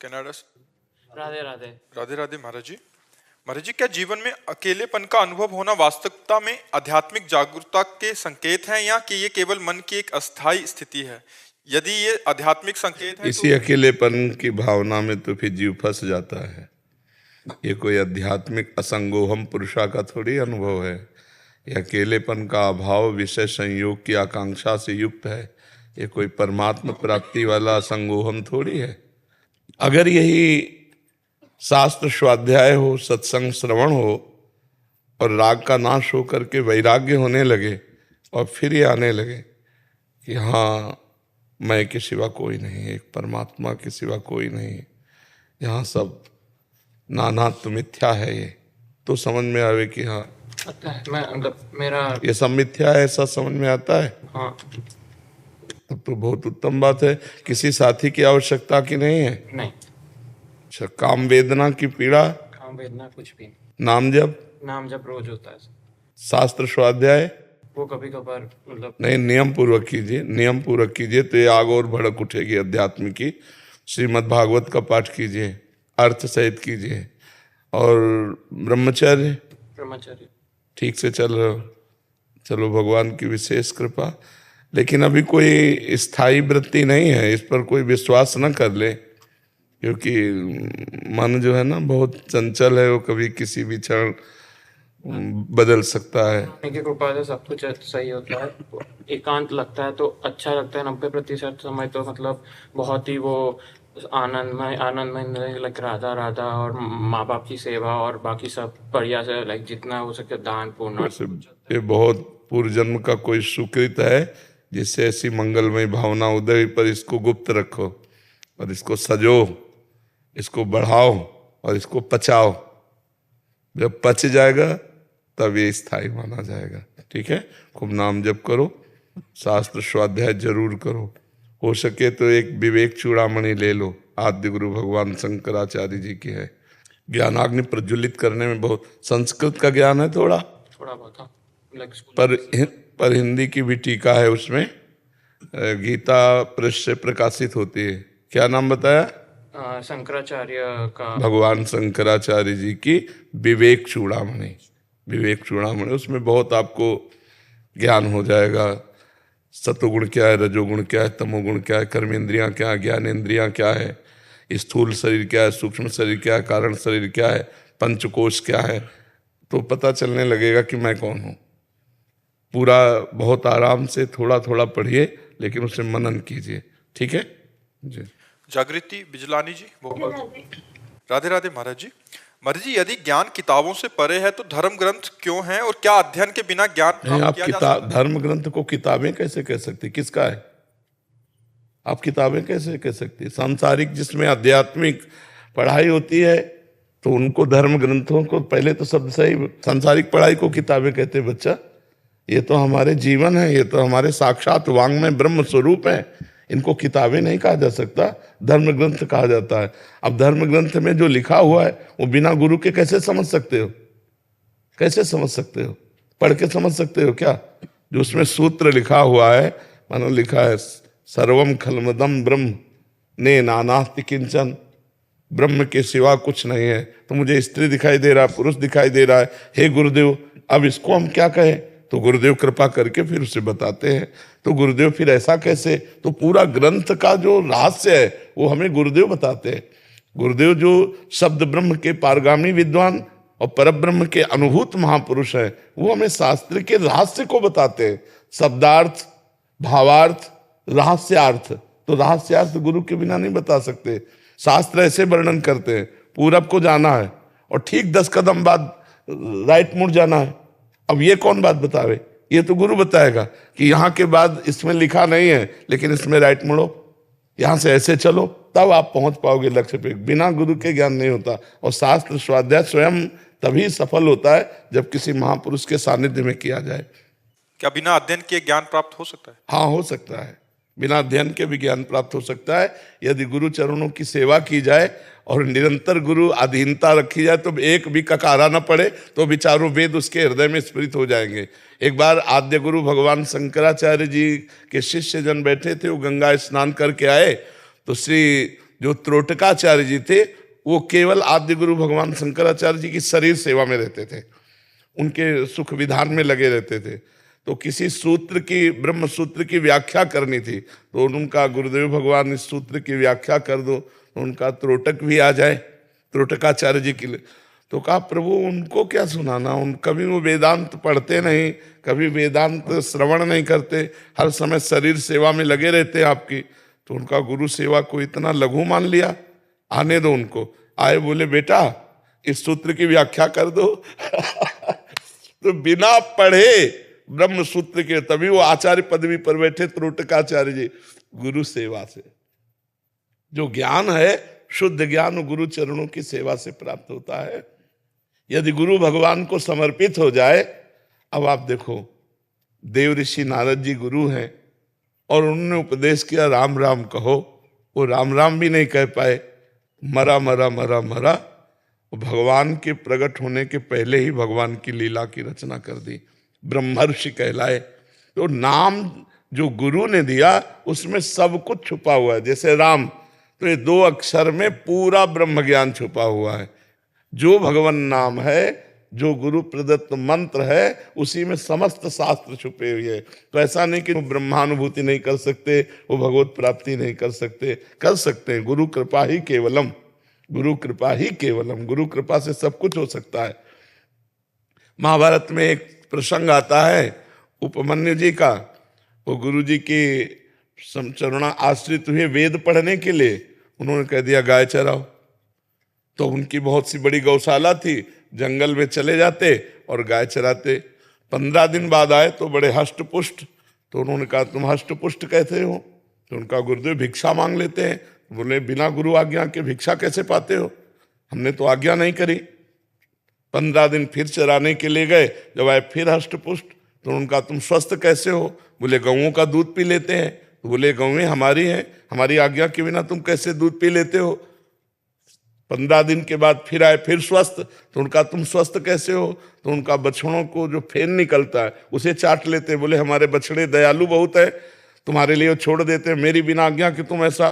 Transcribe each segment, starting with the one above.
Canada. Radhe Radhe. Radhe Radhe महाराज जी। महाराज जी, क्या जीवन में अकेलेपन का अनुभव होना वास्तविकता में आध्यात्मिक जागरूकता के संकेत हैं, या कि ये केवल मन की एक अस्थायी स्थिति है? यदि ये आध्यात्मिक संकेत है इसी अकेलेपन की भावना में तो फिर जीव फंस जाता है। ये कोई आध्यात्मिक असंगोहम पुरुषा का थोड़ी अनुभव है। ये अकेलेपन का अभाव विषय संयोग की आकांक्षा से युक्त है। ये कोई परमात्मा प्राप्ति वाला असंगोहम थोड़ी है। अगर यही शास्त्र स्वाध्याय हो, सत्संग श्रवण हो और राग का नाश हो करके वैराग्य होने लगे और फिर ये आने लगे कि हाँ, मैं के सिवा कोई नहीं, एक परमात्मा के सिवा कोई नहीं, यहाँ सब नानात्व मिथ्या है, ये तो समझ में आवे कि हाँ आता है। मैं मतलब मेरा ये सब मिथ्या है, ऐसा समझ में आता है। हाँ तब तो बहुत उत्तम बात है। किसी साथी की आवश्यकता की नहीं है। नहीं, अच्छा, काम वेदना की पीड़ा, काम वेदना कुछ भी नहीं। नाम जप, नाम जब रोज होता है, शास्त्र स्वाध्याय वो कभी कभार मतलब नहीं, नियम पूर्वक कीजिए, नियम पूर्वक कीजिए तो ये आग और भड़क उठेगी अध्यात्म की। श्रीमद् भागवत का पाठ कीजिए, अर्थ सहित कीजिए, और ब्रह्मचर्य ब्रह्मचर्य ठीक से चल रहे हो, चलो भगवान की विशेष कृपा। लेकिन अभी कोई स्थायी वृत्ति नहीं है, इस पर कोई विश्वास न कर ले, क्योंकि मन जो है ना बहुत चंचल है, वो कभी किसी भी क्षण बदल सकता है। की कृपा से सब कुछ सही होता है। एकांत लगता है तो अच्छा लगता है। 90% समय तो मतलब बहुत ही वो आनंदमय लाइक राधा राधा और माँ बाप की सेवा और बाकी सब बढ़िया से लाइक जितना हो सके दान पुण्य। ये बहुत पूर्व जन्म का कोई सुकृत है जिससे ऐसी मंगलमय भावना उदय हुई, पर इसको गुप्त रखो और इसको सजो, इसको बढ़ाओ और इसको पचाओ। जब पच जाएगा तब ये स्थायी माना जाएगा। ठीक है, खूब नाम जप करो, शास्त्र स्वाध्याय जरूर करो, हो सके तो एक विवेक चूड़ामणि ले लो, आद्य गुरु भगवान शंकराचार्य जी की है। ज्ञानाग्नि प्रज्वलित करने में बहुत, संस्कृत का ज्ञान है थोड़ा बहुत हाँ, पर हिंदी की भी टीका है उसमें, गीता प्रेस से प्रकाशित होती है। क्या नाम बताया? शंकराचार्य का, भगवान शंकराचार्य जी की विवेक चूड़ामणि। विवेक चूड़ामणि, उसमें बहुत आपको ज्ञान हो जाएगा। सतोगुण क्या है, रजोगुण क्या है, तमोगुण क्या है, कर्मेंद्रियां क्या है, ज्ञानेंद्रियां क्या है, स्थूल शरीर क्या है, सूक्ष्म शरीर क्या है, कारण शरीर क्या है, पंचकोश क्या है, तो पता चलने लगेगा कि मैं कौन हूँ। पूरा बहुत आराम से थोड़ा थोड़ा पढ़िए, लेकिन उसे मनन कीजिए। ठीक है जी। जागृति बिजलानी जी, राधे राधे महाराज जी। महाराज जी, यदि ज्ञान किताबों से परे है तो धर्म ग्रंथ क्यों हैं, और क्या अध्ययन के बिना ज्ञान नहीं, आप किया जा सकता है? धर्म ग्रंथ को किताबें कैसे कह सकते? किसका है? आप किताबें कैसे कह सकते? सांसारिक जिसमें आध्यात्मिक पढ़ाई होती है तो उनको धर्म ग्रंथों को, पहले तो शब्द सही, सांसारिक पढ़ाई को किताबें कहते हैं बच्चा। ये तो हमारे जीवन है, ये तो हमारे साक्षात वांग्मय ब्रह्म स्वरूप है। इनको किताबें नहीं कहा जा सकता, धर्म ग्रंथ कहा जाता है। अब धर्म ग्रंथ में जो लिखा हुआ है वो बिना गुरु के कैसे समझ सकते हो? कैसे समझ सकते हो? पढ़ के समझ सकते हो क्या? जो उसमें सूत्र लिखा हुआ है, मानो लिखा है सर्वम खलमदम ब्रह्म ने नानास्ति किंचन, ब्रह्म के सिवा कुछ नहीं है। तो मुझे स्त्री दिखाई दे रहा है, पुरुष दिखाई दे रहा है, हे गुरुदेव अब इसको हम क्या कहें? तो गुरुदेव कृपा करके फिर उसे बताते हैं। तो गुरुदेव फिर ऐसा कैसे? तो पूरा ग्रंथ का जो रहस्य है वो हमें गुरुदेव बताते हैं। गुरुदेव जो शब्द ब्रह्म के पारगामी विद्वान और परब्रह्म के अनुभूत महापुरुष हैं, वो हमें शास्त्र के रहस्य को बताते हैं। शब्दार्थ, भावार्थ, रहस्यार्थ। तो रहस्यार्थ गुरु के बिना नहीं बता सकते। शास्त्र ऐसे वर्णन करते हैं, पूरब को जाना है और ठीक 10 कदम बाद राइट मुड़ जाना है। अब ये कौन बात बतावे? ये तो गुरु बताएगा कि यहाँ के बाद इसमें लिखा नहीं है, लेकिन इसमें राइट मुड़ो, यहाँ से ऐसे चलो, तब आप पहुंच पाओगे लक्ष्य पे। बिना गुरु के ज्ञान नहीं होता। और शास्त्र स्वाध्याय स्वयं तभी सफल होता है जब किसी महापुरुष के सानिध्य में किया जाए। क्या बिना अध्ययन के ज्ञान प्राप्त हो सकता है? हाँ, हो सकता है। बिना अध्ययन के भी ज्ञान प्राप्त हो सकता है, यदि गुरु चरणों की सेवा की जाए और निरंतर गुरु अधीनता रखी जाए। तो एक भी ककारा न पड़े तो विचारों वेद उसके हृदय में स्फुरित हो जाएंगे। एक बार आद्य गुरु भगवान शंकराचार्य जी के शिष्य जन बैठे थे, वो गंगा स्नान करके आए तो श्री जो त्रोटकाचार्य जी थे वो केवल आद्य गुरु भगवान शंकराचार्य जी की शरीर सेवा में रहते थे, उनके सुख विधान में लगे रहते थे। तो किसी सूत्र की, ब्रह्म सूत्र की व्याख्या करनी थी तो उनका गुरुदेव भगवान इस सूत्र की व्याख्या कर दो, तो उनका त्रोटक भी आ जाए त्रोटकाचार्य जी के लिए। तो कहा प्रभु उनको क्या सुनाना, उन कभी वो वेदांत पढ़ते नहीं, कभी वेदांत श्रवण नहीं करते, हर समय शरीर सेवा में लगे रहते हैं आपकी, तो उनका गुरु सेवा को इतना लघु मान लिया। आने दो उनको। आए, बोले बेटा इस सूत्र की व्याख्या कर दो तो बिना पढ़े ब्रह्म सूत्र के, तभी वो आचार्य पदवी पर बैठे त्रोटकाचार्य जी, गुरु सेवा से। जो ज्ञान है शुद्ध ज्ञान गुरु चरणों की सेवा से प्राप्त होता है। यदि गुरु भगवान को समर्पित हो जाए, अब आप देखो देव ऋषि नारद जी गुरु हैं और उन्होंने उपदेश किया राम राम कहो, वो राम राम भी नहीं कह पाए, मरा मरा मरा मरा। भगवान के प्रकट होने के पहले ही भगवान की लीला की रचना कर दी, ब्रह्मर्षि कहलाए। तो नाम जो गुरु ने दिया उसमें सब कुछ छुपा हुआ है। जैसे राम, तो ये 2 अक्षर में पूरा ब्रह्म ज्ञान छुपा हुआ है। जो भगवान नाम है, जो गुरु प्रदत्त मंत्र है, उसी में समस्त शास्त्र छुपे हुए हैं। तो ऐसा नहीं कि वो ब्रह्मानुभूति नहीं कर सकते, वो भगवत प्राप्ति नहीं कर सकते, कर सकते हैं। गुरु कृपा ही केवलम, गुरु कृपा ही केवलम, गुरु कृपा से सब कुछ हो सकता है। महाभारत में एक प्रसंग आता है उपमन्यु जी का। वो गुरु जी के चरणा आश्रित हुए वेद पढ़ने के लिए, उन्होंने कह दिया गाय चराओ। तो उनकी बहुत सी बड़ी गौशाला थी, जंगल में चले जाते और गाय चराते। 15 दिन बाद आए तो बड़े हष्ट पुष्ट। तो उन्होंने कहा तुम हष्ट पुष्ट कैसे हो? तो उनका गुरुदेव भिक्षा मांग लेते हैं। बोले बिना गुरु आज्ञा के भिक्षा कैसे पाते हो? हमने तो आज्ञा नहीं करी। 15 दिन फिर चराने के लिए गए, जब आए फिर हष्ट पुष्ट। तो उनका तुम स्वस्थ कैसे हो? बोले गऊओं का दूध पी लेते हैं। तो बोले गौएं हमारी हैं, हमारी आज्ञा के बिना तुम कैसे दूध पी लेते हो? 15 दिन के बाद फिर आए, फिर स्वस्थ। तो उनका तुम स्वस्थ कैसे हो? तो उनका बछड़ों को जो फेन निकलता है उसे चाट लेते हैं। बोले हमारे बछड़े दयालु बहुत है, तुम्हारे लिए छोड़ देते हैं, मेरी बिना आज्ञा कि तुम ऐसा।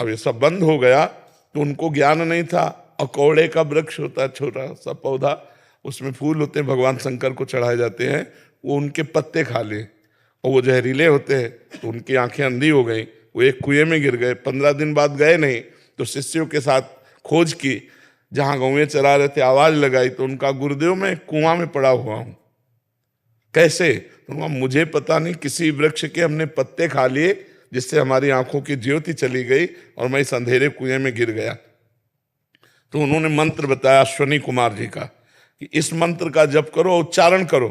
अब ये सब बंद हो गया तो उनको ज्ञान नहीं था। अकौड़े का वृक्ष होता है, छोटा सा पौधा, उसमें फूल होते हैं, भगवान शंकर को चढ़ाए जाते हैं, वो उनके पत्ते खा लिए और वो जहरीले होते हैं। तो उनकी आंखें अंधी हो गई, वो एक कुएं में गिर गए। 15 दिन बाद गए नहीं, तो शिष्यों के साथ खोज की, जहां गौएं चरा रहे थे आवाज लगाई, तो उनका गुरुदेव मैं कुआं में पड़ा हुआ हूं। कैसे? तो मुझे पता नहीं, किसी वृक्ष के हमने पत्ते खा लिए जिससे हमारी आंखों की ज्योति चली गई और मैं इस अंधेरे कुएं में गिर गया। तो उन्होंने मंत्र बताया अश्वनी कुमार जी का कि इस मंत्र का जप करो, उच्चारण करो।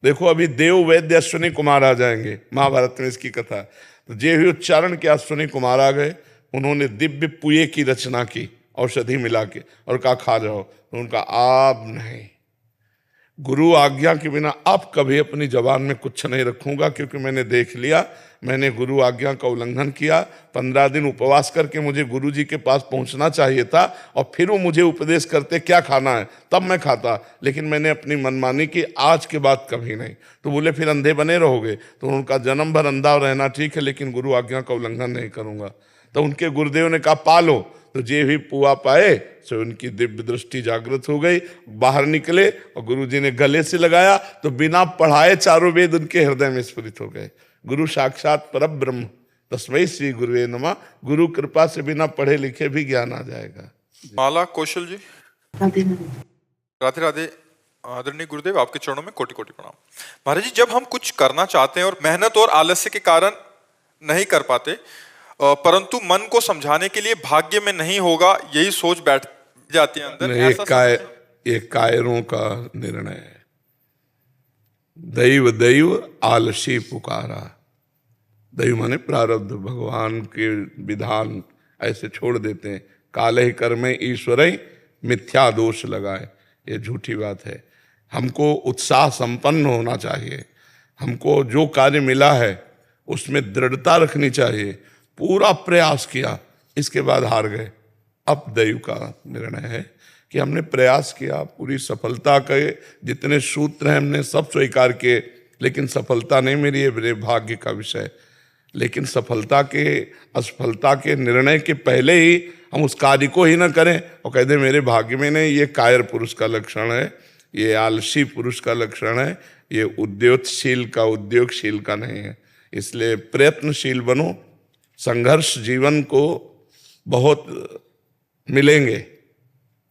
देखो अभी देव वैद्य अश्वनी कुमार आ जाएंगे, महाभारत में इसकी कथा। तो जे हुए उच्चारण किया, अश्वनी कुमार आ गए। उन्होंने दिव्य पुए की रचना की औषधि मिला के और कहा खा जाओ। तो उनका आप नहीं, गुरु आज्ञा के बिना आप कभी अपनी जबान में कुछ नहीं रखूंगा, क्योंकि मैंने देख लिया मैंने गुरु आज्ञा का उल्लंघन किया। 15 दिन उपवास करके मुझे गुरु जी के पास पहुंचना चाहिए था और फिर वो मुझे उपदेश करते क्या खाना है, तब मैं खाता, लेकिन मैंने अपनी मनमानी की, आज के बाद कभी नहीं। तो बोले फिर अंधे बने रहोगे? तो उनका जन्म भर अंधा रहना ठीक है, लेकिन गुरु आज्ञा का उल्लंघन नहीं करूंगा। तो उनके गुरुदेव ने कहा पालो। तो जे भी पुआ पाए सो उनकी दिव्य दृष्टि जागृत हो गई, बाहर निकले और गुरुजी ने गले से लगाया तो बिना पढ़ाए चारों वेद उनके हृदय में स्फुरित हो गए। गुरु साक्षात परब्रह्म, तस्मै श्री गुरुवे नमः। गुरु कृपा से बिना पढ़े लिखे भी ज्ञान आ जाएगा। माला कौशल जी। राधे राधे राधे। आदरणीय गुरुदेव, आपके चरणों में कोटि कोटि प्रणाम। महाराज जी, जब हम कुछ करना चाहते हैं और मेहनत और आलस्य के कारण नहीं कर पाते, परंतु मन को समझाने के लिए भाग्य में नहीं होगा, यही सोच बैठ जाती है अंदर। ये कायरों का निर्णय है। दैव दैव आलसी पुकारा। दैव माने प्रारब्ध, भगवान के विधान ऐसे छोड़ देते हैं। काले कर्म ईश्वर मिथ्या दोष लगाए, ये झूठी बात है। हमको उत्साह संपन्न होना चाहिए, हमको जो कार्य मिला है उसमें दृढ़ता रखनी चाहिए। पूरा प्रयास किया, इसके बाद हार गए, अब दैव का निर्णय है कि हमने प्रयास किया, पूरी सफलता के जितने सूत्र हैं हमने सब स्वीकार किए, लेकिन सफलता नहीं मिली है, मेरे भाग्य का विषय। लेकिन असफलता के निर्णय के पहले ही हम उस कार्य को ही ना करें और कह दें मेरे भाग्य में नहीं, ये कायर पुरुष का लक्षण है, ये आलसी पुरुष का लक्षण है, ये उद्योगशील का नहीं है। इसलिए प्रयत्नशील बनो। संघर्ष जीवन को बहुत मिलेंगे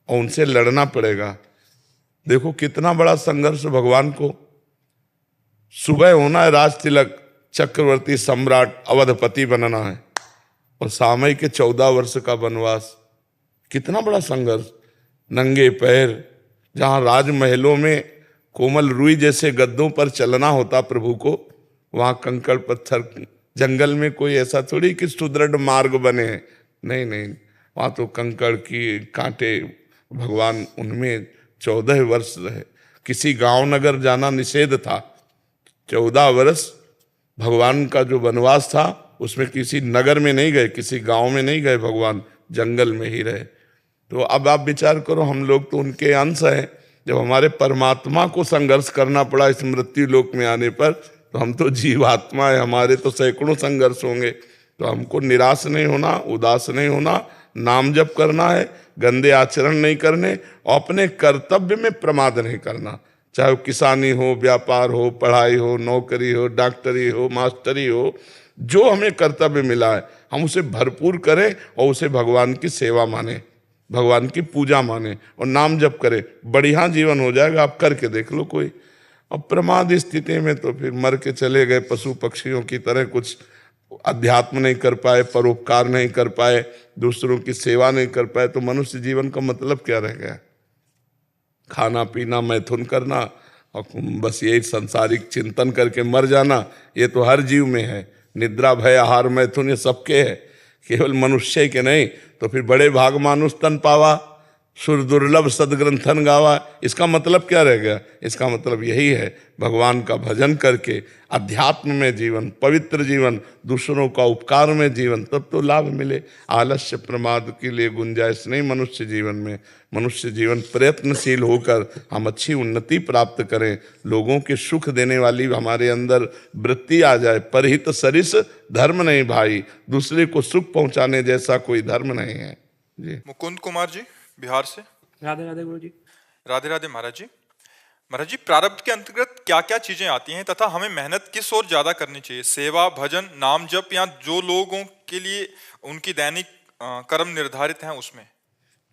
और उनसे लड़ना पड़ेगा। देखो कितना बड़ा संघर्ष भगवान को। सुबह होना है राज तिलक, चक्रवर्ती सम्राट अवधपति बनना है, और सामयिक के 14 वर्ष का वनवास। कितना बड़ा संघर्ष। नंगे पैर, जहां राजमहलों में कोमल रुई जैसे गद्दों पर चलना होता प्रभु को, वहां कंकड़ पत्थर, जंगल में कोई ऐसा थोड़ी कि सुदृढ़ मार्ग बने हैं, नहीं नहीं, वहां तो कंकड़ की कांटे, भगवान उनमें 14 वर्ष रहे। किसी गांव नगर जाना निषेध था। 14 वर्ष भगवान का जो वनवास था उसमें किसी नगर में नहीं गए, किसी गांव में नहीं गए, भगवान जंगल में ही रहे। तो अब आप विचार करो, हम लोग तो उनके अंश हैं। जब हमारे परमात्मा को संघर्ष करना पड़ा इस मृत्यु लोक में आने पर, तो हम तो जीवात्मा है, हमारे तो सैकड़ों संघर्ष होंगे। तो हमको निराश नहीं होना, उदास नहीं होना, नाम जप करना है, गंदे आचरण नहीं करने और अपने कर्तव्य में प्रमाद नहीं करना। चाहे वो किसानी हो, व्यापार हो, पढ़ाई हो, नौकरी हो, डॉक्टरी हो, मास्टरी हो, जो हमें कर्तव्य मिला है हम उसे भरपूर करें और उसे भगवान की सेवा माने, भगवान की पूजा माने और नाम जप करें। बढ़िया जीवन हो जाएगा। आप करके देख लो कोई। और प्रमाद स्थिति में तो फिर मर के चले गए पशु पक्षियों की तरह, कुछ अध्यात्म नहीं कर पाए, परोपकार नहीं कर पाए, दूसरों की सेवा नहीं कर पाए, तो मनुष्य जीवन का मतलब क्या रह गया? खाना पीना, मैथुन करना और बस यही सांसारिक चिंतन करके मर जाना। ये तो हर जीव में है। निद्रा, भय, आहार, मैथुन ये सबके है, केवल मनुष्य के नहीं। तो फिर बड़े भाग मानुष तन पावा, सुर दुर्लभ सदग्रंथन गावा। इसका मतलब क्या रह गया? इसका मतलब यही है, भगवान का भजन करके अध्यात्म में जीवन, पवित्र जीवन, दूसरों का उपकार में जीवन, तब तो लाभ मिले। आलस्य प्रमाद के लिए गुंजाइश नहीं मनुष्य जीवन में। मनुष्य जीवन प्रयत्नशील होकर हम अच्छी उन्नति प्राप्त करें, लोगों के सुख देने वाली हमारे अंदर वृत्ति आ जाए। परहित सरिस धर्म नहीं भाई, दूसरे को सुख पहुंचाने जैसा कोई धर्म नहीं है। जी। मुकुंद कुमार जी बिहार से। राधे राधे गुरु जी। राधे राधे महाराज जी। महाराज जी, प्रारब्ध के अंतर्गत क्या क्या चीजें आती हैं तथा हमें मेहनत किस ओर ज्यादा करनी चाहिए? सेवा, भजन, नाम जप, या जो लोगों के लिए उनकी दैनिक कर्म निर्धारित हैं उसमें?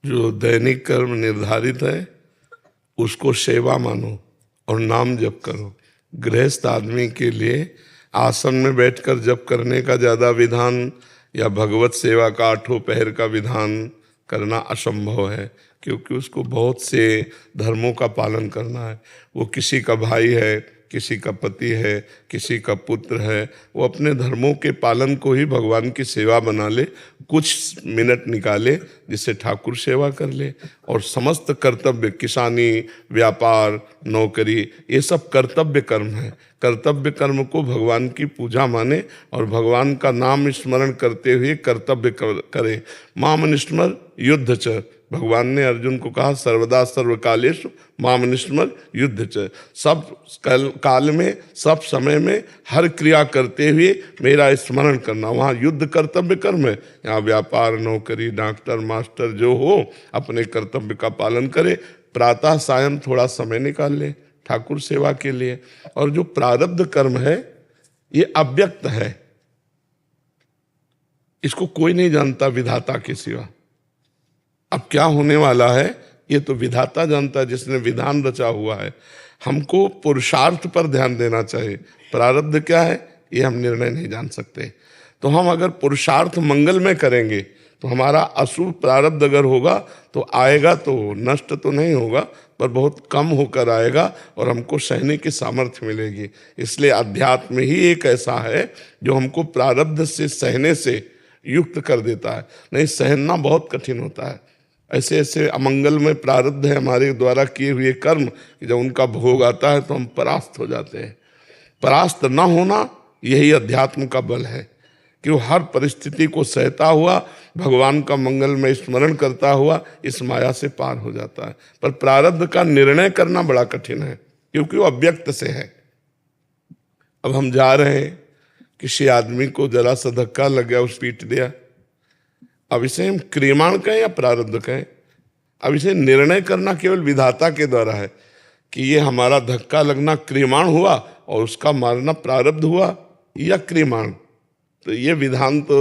जो दैनिक कर्म निर्धारित है उसको सेवा मानो और नाम जप करो। गृहस्थ आदमी के लिए आसन में बैठकर जप करने का ज्यादा विधान या भगवत सेवा का 8 पहर का विधान करना असंभव है, क्योंकि उसको बहुत से धर्मों का पालन करना है। वो किसी का भाई है, किसी का पति है, किसी का पुत्र है, वो अपने धर्मों के पालन को ही भगवान की सेवा बना ले, कुछ मिनट निकाले जिससे ठाकुर सेवा कर ले। और समस्त कर्तव्य, किसानी, व्यापार, नौकरी, ये सब कर्तव्य कर्म है। कर्तव्य कर्म को भगवान की पूजा माने और भगवान का नाम स्मरण करते हुए कर्तव्य करे। माम निस्मर युद्ध च, भगवान ने अर्जुन को कहा सर्वदा सर्वकालेषु माम निस्मर युद्ध च। सब काल में, सब समय में हर क्रिया करते हुए मेरा स्मरण करना। वहाँ युद्ध कर्तव्य कर्म है, यहाँ व्यापार, नौकरी, डॉक्टर, मास्टर जो हो अपने कर्तव्य का पालन करे। प्रातः सायं थोड़ा समय निकाल ले ठाकुर सेवा के लिए। और जो प्रारब्ध कर्म है ये अव्यक्त है, इसको कोई नहीं जानता विधाता के सिवा। अब क्या होने वाला है ये तो विधाता जानता है, जिसने विधान रचा हुआ है। हमको पुरुषार्थ पर ध्यान देना चाहिए। प्रारब्ध क्या है ये हम निर्णय नहीं जान सकते। तो हम अगर पुरुषार्थ मंगल में करेंगे तो हमारा अशुभ प्रारब्ध अगर होगा तो आएगा, तो नष्ट तो नहीं होगा पर बहुत कम होकर आएगा और हमको सहने की सामर्थ्य मिलेगी। इसलिए अध्यात्म ही एक ऐसा है जो हमको प्रारब्ध से सहने से युक्त कर देता है। नहीं सहना बहुत कठिन होता है। ऐसे ऐसे अमंगल में प्रारब्ध है हमारे द्वारा किए हुए कर्म कि जब उनका भोग आता है तो हम परास्त हो जाते हैं। परास्त न होना यही अध्यात्म का बल है कि वो हर परिस्थिति को सहता हुआ भगवान का मंगल में स्मरण करता हुआ इस माया से पार हो जाता है। पर प्रारब्ध का निर्णय करना बड़ा कठिन है क्योंकि वो अव्यक्त से है। अब हम जा रहे हैं, किसी आदमी को जरा सा धक्का लग गया, उस पीट दिया। अब इसे हम क्रियमाण कहें या प्रारब्ध कहें? अब इसे निर्णय करना केवल विधाता के द्वारा है कि ये हमारा धक्का लगना क्रियमाण हुआ और उसका मारना प्रारब्ध हुआ या क्रियमाण। तो ये विधान तो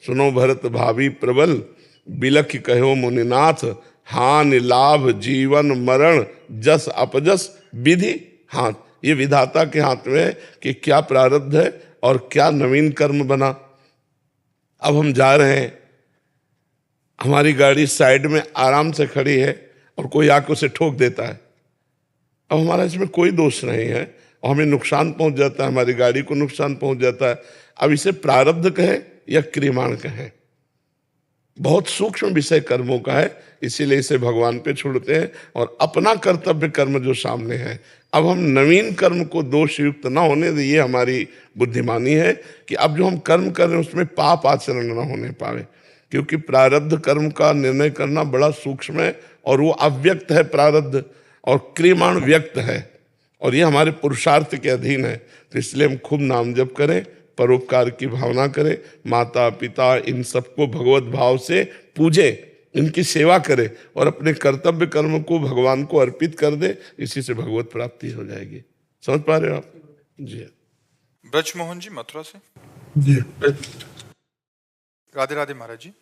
सुनो भरत भावी प्रबल, बिलख कहो मुनिनाथ, हानि लाभ जीवन मरण जस अपजस विधि हाथ। ये विधाता के हाथ में है कि क्या प्रारब्ध है और क्या नवीन कर्म बना। अब हम जा रहे हैं, हमारी गाड़ी साइड में आराम से खड़ी है और कोई आके उसे ठोक देता है। अब हमारा इसमें कोई दोष नहीं है और हमें नुकसान पहुंच जाता है, हमारी गाड़ी को नुकसान पहुंच जाता है। अब इसे प्रारब्ध कहें या क्रियमाण कहें, बहुत सूक्ष्म विषय कर्मों का है, इसीलिए इसे भगवान पे छोड़ते हैं और अपना कर्तव्य कर्म जो सामने है। अब हम नवीन कर्म को दोष युक्त ना होने दें, ये हमारी बुद्धिमानी है कि अब जो हम कर्म कर रहे हैं उसमें पाप आचरण ना होने पावे, क्योंकि प्रारब्ध कर्म का निर्णय करना बड़ा सूक्ष्म है और वो अव्यक्त है प्रारब्ध, और क्रियमाण व्यक्त है और ये हमारे पुरुषार्थ के अधीन है। तो इसलिए हम खूब नाम जप करें, परोपकार की भावना करें, माता पिता इन सबको भगवत भाव से पूजें, इनकी सेवा करें और अपने कर्तव्य कर्म को भगवान को अर्पित कर दे। इसी से भगवत प्राप्ति हो जाएगी। समझ पा रहे हो आप? जी। ब्रजमोहन जी मथुरा से। जी राधे राधे महाराज जी।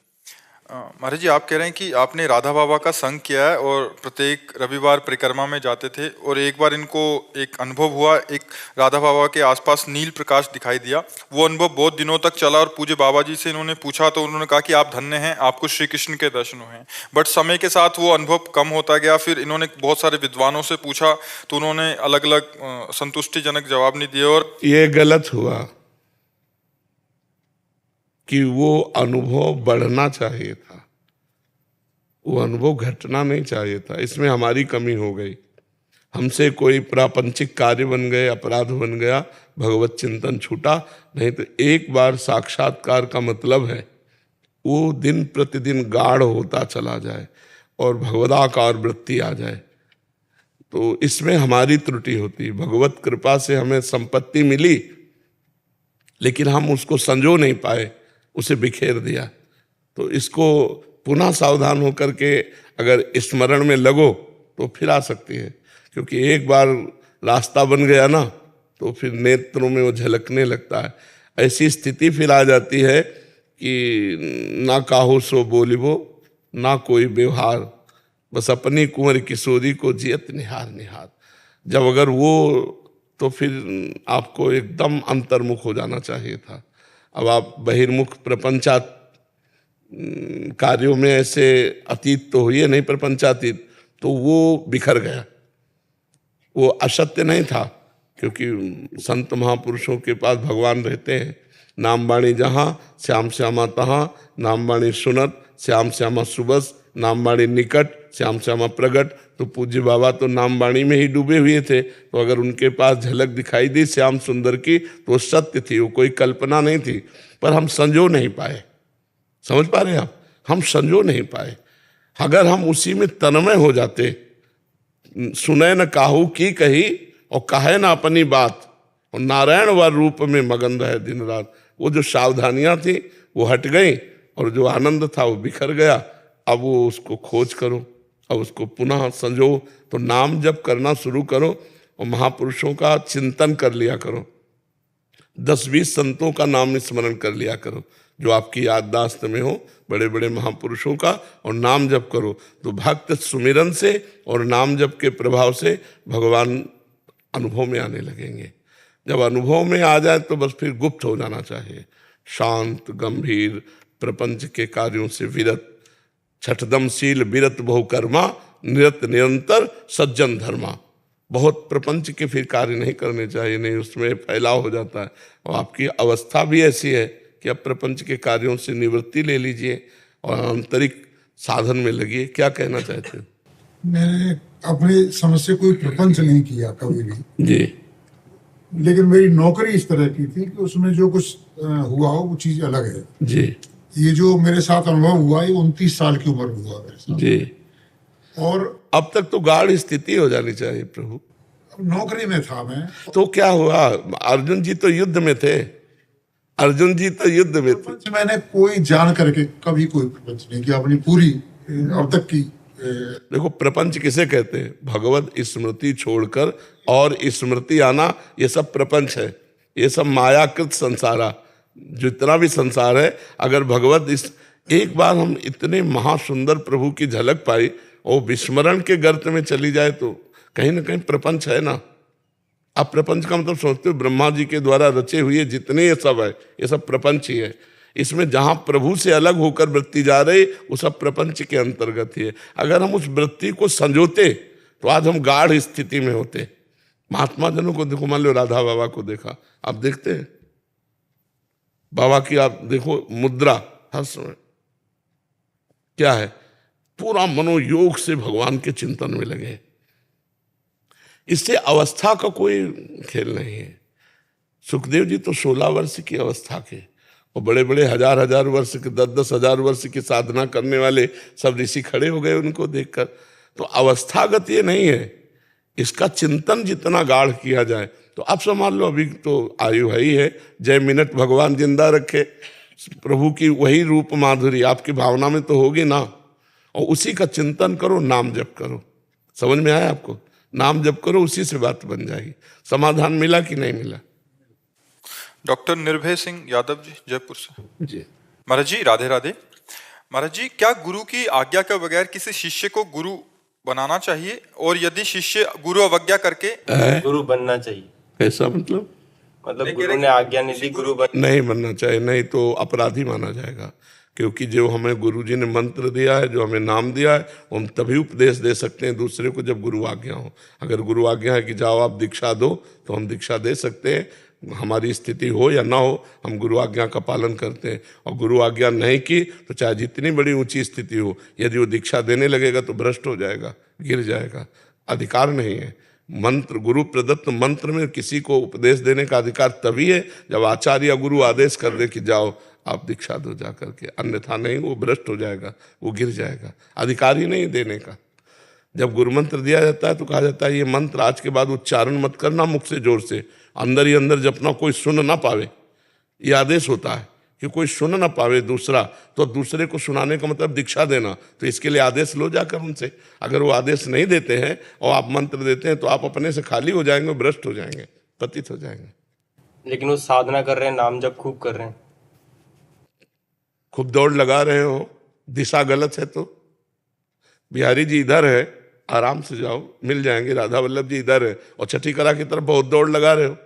महाराज जी, आप कह रहे हैं कि आपने राधा बाबा का संग किया है और प्रत्येक रविवार परिक्रमा में जाते थे, और एक बार इनको एक अनुभव हुआ, एक राधा बाबा के आसपास नील प्रकाश दिखाई दिया। वो अनुभव बहुत दिनों तक चला और पूज्य बाबा जी से इन्होंने पूछा तो उन्होंने कहा कि आप धन्य हैं, आपको श्री कृष्ण के दर्शन हुए हैं। बट समय के साथ वो अनुभव कम होता गया। फिर इन्होंने बहुत सारे विद्वानों से पूछा तो उन्होंने अलग अलग संतुष्टिजनक जवाब नहीं दिए। और ये गलत हुआ कि वो अनुभव बढ़ना चाहिए था, वो अनुभव घटना नहीं चाहिए था। इसमें हमारी कमी हो गई, हमसे कोई प्रापंचिक कार्य बन गए, अपराध बन गया, भगवत चिंतन छूटा। नहीं तो एक बार साक्षात्कार का मतलब है वो दिन प्रतिदिन गाढ़ होता चला जाए और भगवदाकार वृत्ति आ जाए। तो इसमें हमारी त्रुटि होती। भगवत कृपा से हमें संपत्ति मिली लेकिन हम उसको संजो नहीं पाए, उसे बिखेर दिया। तो इसको पुनः सावधान होकर के अगर स्मरण में लगो तो फिर आ सकती है, क्योंकि एक बार रास्ता बन गया ना तो फिर नेत्रों में वो झलकने लगता है। ऐसी स्थिति फिर आ जाती है कि ना काहो सो बोलिबो ना कोई व्यवहार, बस अपनी कुंवर किशोरी को जियत निहार निहार। जब अगर वो, तो फिर आपको एकदम अंतर्मुख हो जाना चाहिए था। अब आप बहिर्मुख प्रपंचात कार्यों में ऐसे अतीत तो हुए नहीं, प्रपंचातीत, तो वो बिखर गया। वो असत्य नहीं था, क्योंकि संत महापुरुषों के पास भगवान रहते हैं। नाम बाणी जहाँ श्याम श्यामा तहाँ, नाम बाणी सुनत श्याम श्यामा सुबस, नाम बाणी निकट श्याम श्यामा प्रगट। तो पूज्य बाबा तो नाम बाणी में ही डूबे हुए थे, तो अगर उनके पास झलक दिखाई दी श्याम सुंदर की तो सत्य थी, वो कोई कल्पना नहीं थी। पर हम संजो नहीं पाए। समझ पा रहे हैं आप? हम संजो नहीं पाए। अगर हम उसी में तन्मय हो जाते, सुने न काहू की कही और कहे ना अपनी बात, और नारायण व रूप में मगन रहे दिन रात, वो जो सावधानियां थी वो हट गई और जो आनंद था वो बिखर गया। अब वो उसको खोज करो, अब उसको पुनः संजो। तो नाम जप करना शुरू करो और महापुरुषों का चिंतन कर लिया करो, 10-20 संतों का नाम स्मरण कर लिया करो जो आपकी याददाश्त में हो, बड़े बड़े महापुरुषों का, और नाम जप करो। तो भक्त सुमिरन से और नाम जप के प्रभाव से भगवान अनुभव में आने लगेंगे। जब अनुभव में आ जाए तो बस फिर गुप्त हो जाना चाहिए, शांत गंभीर, प्रपंच के कार्यों से विरत, छठदमशील विरत बहुकर्मा, निरत निरंतर सज्जन धर्मा। बहुत प्रपंच के फिर कार्य नहीं करने चाहिए, नहीं उसमें फैलाव हो जाता है। और आपकी अवस्था भी ऐसी है कि अब प्रपंच के कार्यों से निवृत्ति ले लीजिए और आंतरिक साधन में लगिए। क्या कहना चाहते हो? मैंने अपनी समझ से कोई प्रपंच नहीं किया कभी भी जी, लेकिन मेरी नौकरी इस तरह की थी कि उसमें जो कुछ हुआ हो वो चीज अलग है। जी, ये जो मेरे साथ अनुभव हुआ ये 29 साल की उम्र हुआ मेरे साथ। जी। और अब तक तो गाढ़ स्थिति हो जानी चाहिए प्रभु। नौकरी में था मैं। तो क्या हुआ? अर्जुन जी तो युद्ध में थे, अर्जुन जी तो युद्ध में थे। प्रपंच मैंने कोई जान करके कभी कोई प्रपंच नहीं किया अपनी पूरी अब तक की। देखो प्रपंच किसे कहते हैं? भगवत स्मृति छोड़कर और स्मृति आना, ये सब प्रपंच है। ये सब मायाकृत संसारा, जितना भी संसार है, अगर भगवत इस एक बार हम इतने महासुंदर प्रभु की झलक पाई और विस्मरण के गर्त में चली जाए तो कहीं ना कहीं प्रपंच है ना। आप प्रपंच का मतलब सोचते हो ब्रह्मा जी के द्वारा रचे हुए जितने ये सब है, ये सब प्रपंच ही है। इसमें जहां प्रभु से अलग होकर वृत्ति जा रही, वो सब प्रपंच के अंतर्गत ही है। अगर हम उस वृत्ति को संजोते तो आज हम गाढ़ स्थिति में होते। महात्मा जनों को देखो, मान लो राधा बाबा को देखा, आप देखते हैं बाबा की, आप देखो मुद्रा हर समय क्या है, पूरा मनोयोग से भगवान के चिंतन में लगे। इससे अवस्था का कोई खेल नहीं है। सुखदेव जी तो 16 वर्ष की अवस्था के, और बड़े बड़े हजार हजार वर्ष के, 10-10 हजार वर्ष की साधना करने वाले सब ऋषि खड़े हो गए उनको देखकर। तो अवस्थागत ये नहीं है, इसका चिंतन जितना गाढ़ किया जाए तो आप संभाल लो। अभी तो आयु है ही है, जय मिनट भगवान जिंदा रखे। प्रभु की वही रूप माधुरी आपकी भावना में तो होगी ना, और उसी का चिंतन करो, नाम जप करो। समझ में आया आपको? नाम जप करो, उसी से बात बन जाएगी। समाधान मिला कि नहीं मिला? डॉक्टर निर्भय सिंह यादव जी, जयपुर से। जी महाराज जी राधे राधे। महाराज जी, क्या गुरु की आज्ञा के बगैर किसी शिष्य को गुरु बनाना चाहिए, और यदि शिष्य गुरु अवज्ञा करके गुरु बनना चाहिए? ऐसा मतलब गुरु ने आज्ञा नहीं दी, गुरु नहीं बनना चाहिए, नहीं तो अपराधी माना जाएगा। क्योंकि जो हमें गुरु जी ने मंत्र दिया है, जो हमें नाम दिया है, हम तभी उपदेश दे सकते हैं दूसरे को जब गुरु आज्ञा हो। अगर गुरु आज्ञा है कि जाओ आप दीक्षा दो, तो हम दीक्षा दे सकते हैं। हमारी स्थिति हो या ना हो, हम गुरु आज्ञा का पालन करते हैं। और गुरु आज्ञा नहीं की तो चाहे जितनी बड़ी ऊंची स्थिति हो, यदि वो दीक्षा देने लगेगा तो भ्रष्ट हो जाएगा, गिर जाएगा। अधिकार नहीं है। मंत्र, गुरु प्रदत्त मंत्र में किसी को उपदेश देने का अधिकार तभी है जब आचार्य या गुरु आदेश कर दे कि जाओ आप दीक्षा दो जा करके, अन्यथा नहीं, वो भ्रष्ट हो जाएगा, वो गिर जाएगा। अधिकार ही नहीं देने का। जब गुरु मंत्र दिया जाता है तो कहा जाता है ये मंत्र आज के बाद उच्चारण मत करना मुख से जोर से, अंदर ही अंदर जपना, कोई सुन ना पावे। ये आदेश होता है कि कोई सुन ना पावे दूसरा, तो दूसरे को सुनाने का मतलब दीक्षा देना। तो इसके लिए आदेश लो जाकर उनसे। अगर वो आदेश नहीं देते हैं और आप मंत्र देते हैं तो आप अपने से खाली हो जाएंगे, भ्रष्ट हो जाएंगे, पतित हो जाएंगे। लेकिन वो साधना कर रहे हैं, नाम जप खूब कर रहे हैं, खूब दौड़ लगा रहे हो, दिशा गलत है तो बिहारी जी इधर है, आराम से जाओ, मिल जाएंगे। राधा वल्लभ जी इधर है और छठी कला की तरफ बहुत दौड़ लगा रहे हो।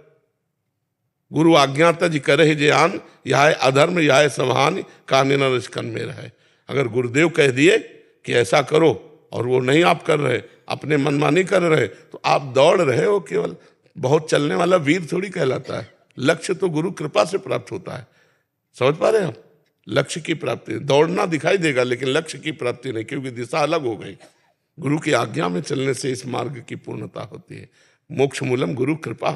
गुरु आज्ञा तज करे जे आन, यह अधर्म यह समान, काने न रचकन में रहे। अगर गुरुदेव कह दिए कि ऐसा करो और वो नहीं आप कर रहे, अपने मनमानी कर रहे, तो आप दौड़ रहे हो केवल। बहुत चलने वाला वीर थोड़ी कहलाता है। लक्ष्य तो गुरु कृपा से प्राप्त होता है। समझ पा रहे हैं आप? लक्ष्य की प्राप्ति, दौड़ना दिखाई देगा लेकिन लक्ष्य की प्राप्ति नहीं, क्योंकि दिशा अलग हो गई। गुरु की आज्ञा में चलने से इस मार्ग की पूर्णता होती है। मोक्ष मूलम गुरु कृपा,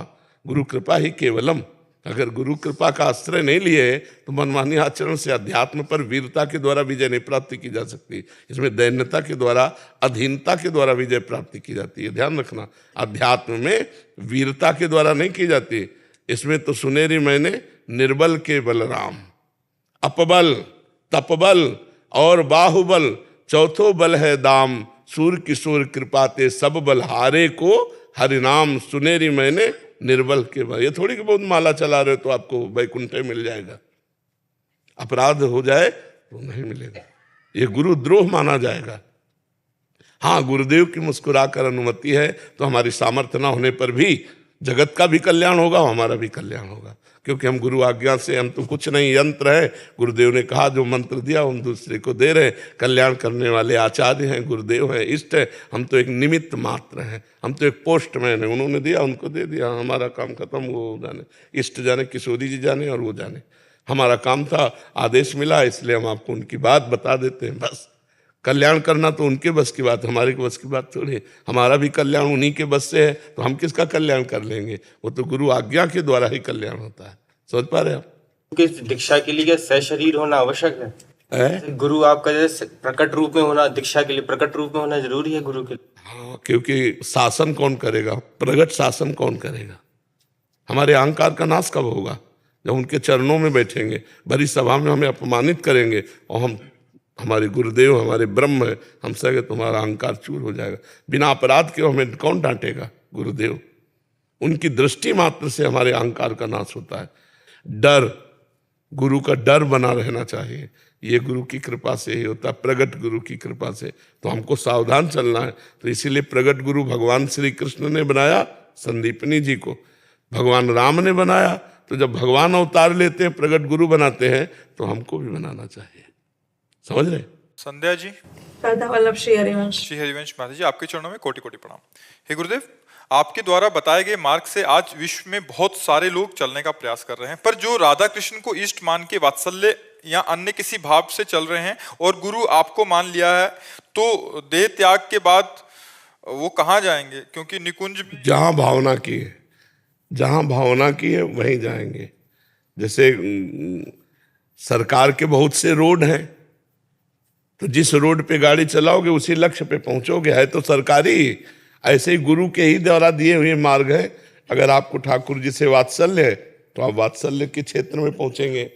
गुरु कृपा ही केवलम। अगर गुरु कृपा का आश्रय नहीं लिए तो मनमानी आचरण से अध्यात्म पर वीरता के द्वारा विजय नहीं प्राप्ति की जा सकती। इसमें दैन्यता के द्वारा, अधीनता के द्वारा विजय प्राप्ति की जाती है। ध्यान रखना, अध्यात्म में वीरता के द्वारा नहीं की जाती। इसमें तो सुनेरी मैंने निर्बल के बलराम, अपबल, तपबल और बाहुबल, चौथो बल है दाम, सूर किशोर कृपाते सब बल हारे को हरिनाम, सुनेरी मैंने निर्बल के बल। ये थोड़ी कि बहुत माला चला रहे तो आपको वैकुंठ मिल जाएगा। अपराध हो जाए तो नहीं मिलेगा, ये गुरुद्रोह माना जाएगा। हाँ, गुरुदेव की मुस्कुराकर अनुमति है तो हमारी सामर्थ्य न होने पर भी जगत का भी कल्याण होगा, हमारा भी कल्याण होगा। क्योंकि हम गुरु आज्ञा से, हम तो कुछ नहीं, यंत्र है। गुरुदेव ने कहा जो मंत्र दिया हम दूसरे को दे रहे। कल्याण करने वाले आचार्य हैं, गुरुदेव हैं, इष्ट है। हम तो एक निमित्त मात्र हैं, हम तो एक पोस्टमैन है। उन्होंने दिया, उनको दे दिया, हमारा काम खत्म। वो जाने, इष्ट जाने, किशोरी जी जाने और वो जाने। हमारा काम था, आदेश मिला, इसलिए हम आपको उनकी बात बता देते हैं। बस कल्याण करना तो उनके बस की बात, हमारे बस की बात थोड़ी है। हमारा भी कल्याण उन्हीं के बस से है, तो हम किसका कल्याण कर लेंगे? वो तो गुरु आज्ञा के द्वारा ही कल्याण होता है। समझ पा रहे आप? क्योंकि दीक्षा के लिए क्या सशरीर होना आवश्यक है? गुरु आपका जैसे प्रकट रूप में होना, दीक्षा के लिए प्रकट रूप में होना जरूरी है गुरु के लिए। हाँ, क्योंकि शासन कौन करेगा? प्रगट शासन कौन करेगा? हमारे अहंकार का नाश कब होगा? जब उनके चरणों में बैठेंगे, भरी सभा में हमें अपमानित करेंगे और हम हमारे गुरुदेव हमारे ब्रह्म है, हम सगे तुम्हारा अहंकार चूर हो जाएगा। बिना अपराध के हमें कौन डांटेगा? गुरुदेव। उनकी दृष्टि मात्र से हमारे अहंकार का नाश होता है। डर, गुरु का डर बना रहना चाहिए। ये गुरु की कृपा से ही होता है, प्रगट गुरु की कृपा से। तो हमको सावधान चलना है। तो इसीलिए प्रगट गुरु भगवान श्री कृष्ण ने बनाया संदीपनी जी को, भगवान राम ने बनाया। तो जब भगवान अवतार लेते हैं, प्रगट गुरु बनाते हैं, तो हमको भी बनाना चाहिए। समझ रहे? संध्या जी। श्रद्धा वल्लभ श्री हरिवंश। श्री हरिवंश माता जी, आपके चरणों में कोटि कोटि प्रणाम। हे गुरुदेव, आपके द्वारा बताए गए मार्ग से आज विश्व में बहुत सारे लोग चलने का प्रयास कर रहे हैं, पर जो राधा कृष्ण को इष्ट मान के वात्सल्य या अन्य किसी भाव से चल रहे हैं और गुरु आपको मान लिया है, तो देह त्याग के बाद वो कहाँ जाएंगे? क्योंकि निकुंज जहां भावना की है, जहां भावना की है वहीं जाएंगे। जैसे सरकार के बहुत से रोड हैं, तो जिस रोड पे गाड़ी चलाओगे उसी लक्ष्य पे पहुंचोगे। है तो सरकारी, ऐसे ही गुरु के ही द्वारा दिए हुए मार्ग है। अगर आपको ठाकुर जी से वात्सल्य है तो आप वात्सल्य के क्षेत्र में पहुंचेंगे,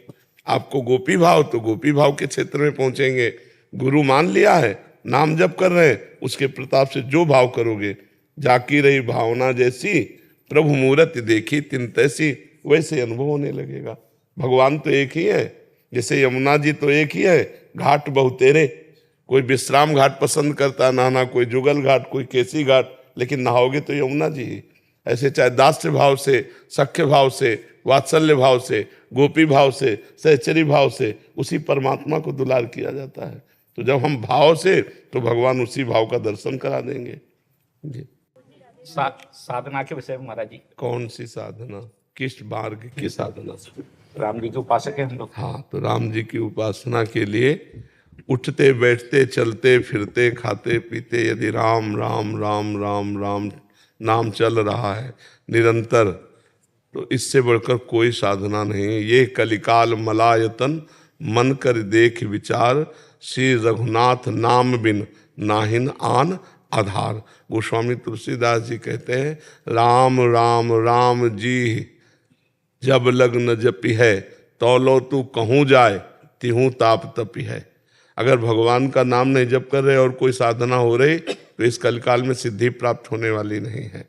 आपको गोपी भाव तो गोपी भाव के क्षेत्र में पहुंचेंगे। गुरु मान लिया है, नाम जप कर रहे हैं, उसके प्रताप से जो भाव करोगे, जाकी रही भावना जैसी प्रभु मूरत देखी तिन तैसी, वैसे अनुभव होने लगेगा। भगवान तो एक ही है। जैसे यमुना जी तो एक ही है, घाट बहुतेरे। कोई विश्राम घाट पसंद करता नहाना, कोई जुगल घाट, कोई केसी घाट, लेकिन नहाओगे तो यमुना जी ही। ऐसे चाहे दास्य भाव से, सख्य भाव से, वात्सल्य भाव से, गोपी भाव से, सहचरी भाव से उसी परमात्मा को दुलार किया जाता है। तो जब हम भाव से, तो भगवान उसी भाव का दर्शन करा देंगे जी। साधना के विषय में महाराज जी, कौन सी साधना, किस मार्ग की साधना? राम जी के उपासक हैं हम लोग। हाँ, तो राम जी की उपासना के लिए उठते बैठते चलते फिरते खाते पीते यदि राम राम राम राम राम नाम चल रहा है निरंतर, तो इससे बढ़कर कोई साधना नहीं है। ये कलिकाल मलायतन मन कर देख विचार, श्री रघुनाथ नाम बिन नाहिन आन आधार। गोस्वामी तुलसीदास जी कहते हैं, राम राम राम जी जब लग्न जपी है, तौलो तू कहूँ जाए तिहूँ ताप तपी है। अगर भगवान का नाम नहीं जप कर रहे और कोई साधना हो रही, तो इस कलकाल में सिद्धि प्राप्त होने वाली नहीं है।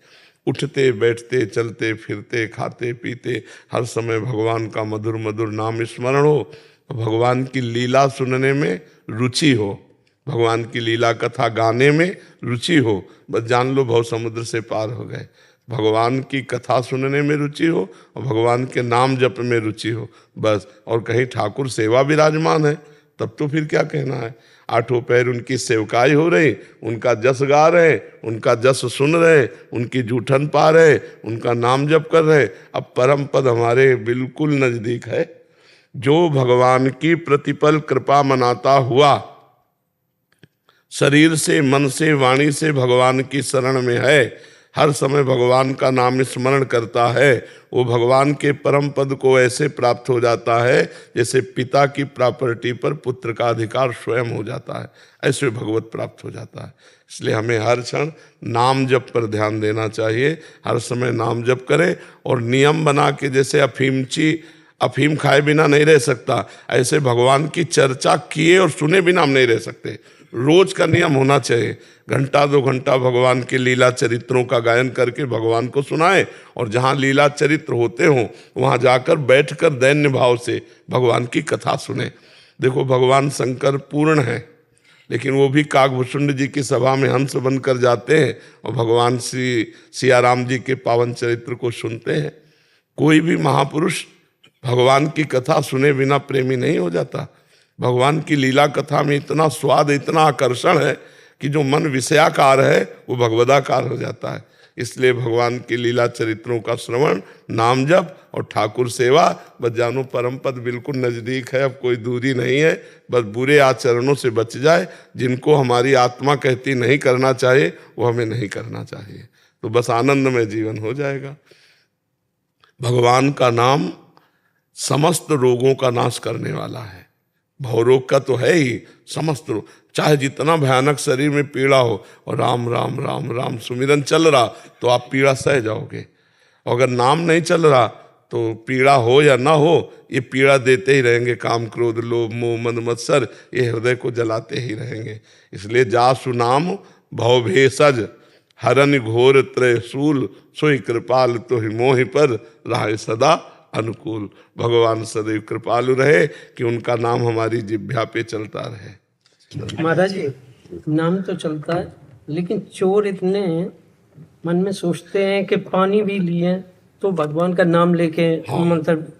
उठते बैठते चलते फिरते खाते पीते हर समय भगवान का मधुर मधुर नाम स्मरण हो, भगवान की लीला सुनने में रुचि हो, भगवान की लीला कथा गाने में रुचि हो, बस जान लो भव समुद्र से पार हो गए। भगवान की कथा सुनने में रुचि हो और भगवान के नाम जप में रुचि हो बस। और कहीं ठाकुर सेवा विराजमान है, तब तो फिर क्या कहना है। आठों पैर उनकी सेवकाई हो रही, उनका जस गा रहे, उनका जस सुन रहे, उनकी जूठन पा रहे, उनका नाम जप कर रहे। अब परम पद हमारे बिल्कुल नजदीक है। जो भगवान की प्रतिपल कृपा मनाता हुआ शरीर से, मन से, वाणी से भगवान की शरण में है, हर समय भगवान का नाम स्मरण करता है, वो भगवान के परम पद को ऐसे प्राप्त हो जाता है जैसे पिता की प्रॉपर्टी पर पुत्र का अधिकार स्वयं हो जाता है, ऐसे भगवत प्राप्त हो जाता है। इसलिए हमें हर क्षण नाम जप पर ध्यान देना चाहिए, हर समय नाम जप करें। और नियम बना के, जैसे अफीम खाए बिना नहीं रह सकता, ऐसे भगवान की चर्चा किए और सुने बिना हम नहीं रह सकते। रोज का नियम होना चाहिए, घंटा 2 घंटा भगवान के लीला चरित्रों का गायन करके भगवान को सुनाए, और जहाँ लीला चरित्र होते हों वहाँ जाकर बैठकर दैन्य भाव से भगवान की कथा सुने। देखो, भगवान शंकर पूर्ण है, लेकिन वो भी काकभूषुंड जी की सभा में हंस बनकर जाते हैं और भगवान श्री सियाराम जी के पावन चरित्र को सुनते हैं। कोई भी महापुरुष भगवान की कथा सुने बिना प्रेमी नहीं हो जाता। भगवान की लीला कथा में इतना स्वाद, इतना आकर्षण है कि जो मन विषयाकार है वो भगवदाकार हो जाता है। इसलिए भगवान की लीला चरित्रों का श्रवण, नाम जप और ठाकुर सेवा, बस जानो परम पद बिल्कुल नजदीक है, अब कोई दूरी नहीं है। बस बुरे आचरणों से बच जाए, जिनको हमारी आत्मा कहती नहीं करना चाहिए वो हमें नहीं करना चाहिए, तो बस आनंदमय जीवन हो जाएगा। भगवान का नाम समस्त रोगों का नाश करने वाला है। भवरोग का तो है ही, समस्त रोग, चाहे जितना भयानक शरीर में पीड़ा हो, और राम राम राम राम सुमिरन चल रहा तो आप पीड़ा सह जाओगे। और अगर नाम नहीं चल रहा तो पीड़ा हो या ना हो, ये पीड़ा देते ही रहेंगे। काम क्रोध लोभ मोह मद मत्सर ये हृदय को जलाते ही रहेंगे। इसलिए जासु नाम भव भेषज हरन घोर त्रयशूल सोई कृपाल तो ही मोहि पर रहे सदा अनुकूल। भगवान सदैव कृपालु रहे कि उनका नाम हमारी जिह्वा पे चलता रहे। महाराज जी, नाम तो चलता है, लेकिन चोर इतने मन में सोचते हैं कि पानी भी लिए तो भगवान का नाम लेके मतलब,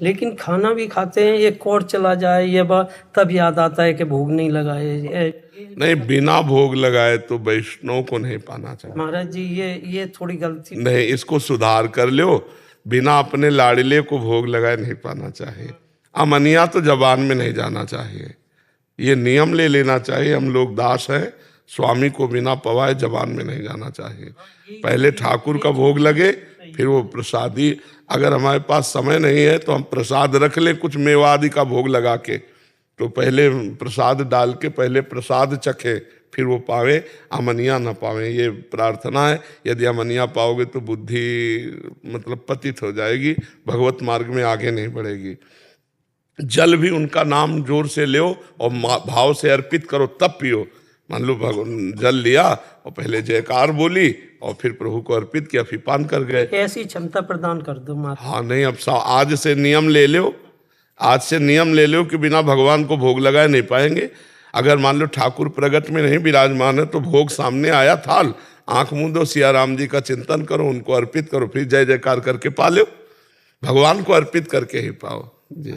लेकिन खाना भी खाते हैं, ये कोर चला जाए ये बात तब याद आता है कि भोग नहीं लगाए। नहीं, बिना भोग लगाए तो वैष्णव को नहीं पाना चाहिए। महाराज जी ये थोड़ी गलती नहीं, इसको सुधार कर लो। बिना अपने लाड़ले को भोग लगाए नहीं पाना चाहिए। अमनिया तो जबान में नहीं जाना चाहिए, ये नियम ले लेना चाहिए। हम लोग दास हैं, स्वामी को बिना पवाए जबान में नहीं जाना चाहिए। पहले ठाकुर का भोग लगे, फिर वो प्रसादी। अगर हमारे पास समय नहीं है तो हम प्रसाद रख लें कुछ मेवा आदि का भोग लगा के, तो पहले प्रसाद डाल के पहले प्रसाद चखे, फिर वो पावे, अमनिया न पावे। ये प्रार्थना है। यदि अमनिया पाओगे तो बुद्धि मतलब पतित हो जाएगी, भगवत मार्ग में आगे नहीं बढ़ेगी। जल भी उनका नाम जोर से लो और भाव से अर्पित करो तब पियो। मान लो जल लिया और पहले जयकार बोली और फिर प्रभु को अर्पित किया, फिर पान कर गए। ऐसी क्षमता प्रदान कर दो माता। हाँ नहीं, अब आज से नियम ले लो, आज से नियम ले लो कि बिना भगवान को भोग लगाए नहीं पाएंगे। अगर मान लो ठाकुर प्रगट में नहीं विराजमान है तो भोग सामने आया थाल, आंख मूंदो, सिया राम जी का चिंतन करो, उनको अर्पित करो, फिर जय जयकार करके पा लो। भगवान को अर्पित करके ही पाओ जी।